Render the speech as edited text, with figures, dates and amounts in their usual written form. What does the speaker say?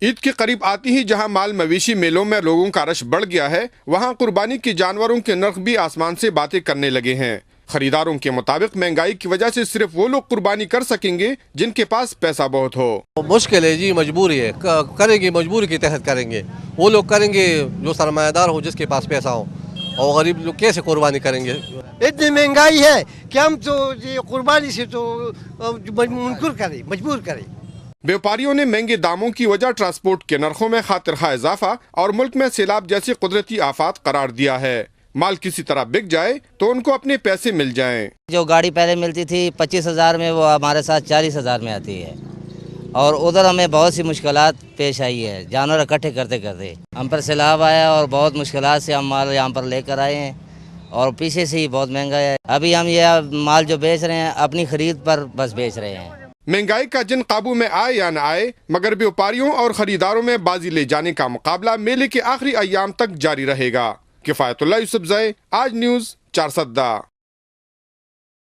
عید کے قریب آتی ہی جہاں مال مویشی میلوں میں لوگوں کا رش بڑھ گیا ہے، وہاں قربانی کے جانوروں کے نرخ بھی آسمان سے باتیں کرنے لگے ہیں۔ خریداروں کے مطابق مہنگائی کی وجہ سے صرف وہ لوگ قربانی کر سکیں گے جن کے پاس پیسہ بہت ہو۔ مشکل ہے جی، مجبوری ہے، کریں گے، مجبوری کے تحت کریں گے۔ وہ لوگ کریں گے جو سرمایہ دار ہو، جس کے پاس پیسہ ہو، اور غریب لوگ کیسے قربانی کریں گے؟ اتنی مہنگائی ہے کہ ہم تو یہ قربانی سے تو مجبور کریں۔ بیوپاریوں نے مہنگے داموں کی وجہ ٹرانسپورٹ کے نرخوں میں خاطر خواہ اضافہ اور ملک میں سیلاب جیسی قدرتی آفات قرار دیا ہے۔ مال کسی طرح بک جائے تو ان کو اپنے پیسے مل جائیں۔ جو گاڑی پہلے ملتی تھی 25,000 میں، وہ ہمارے ساتھ 40,000 میں آتی ہے، اور ادھر ہمیں بہت سی مشکلات پیش آئی ہے جانور اکٹھے کرتے کرتے۔ ہم پر سیلاب آیا اور بہت مشکلات سے ہم مال یہاں پر لے کر آئے ہیں، اور پیچھے سے ہی بہت مہنگا ہے۔ ابھی ہم یہ مال جو بیچ رہے ہیں اپنی خرید پر بس بیچ رہے ہیں۔ مہنگائی کا جن قابو میں آئے یا نہ آئے، مگر بیوپاریوں اور خریداروں میں بازی لے جانے کا مقابلہ میلے کے آخری ایام تک جاری رہے گا۔ کفایت اللہ یوسف زئی، آج نیوز، چارسدہ۔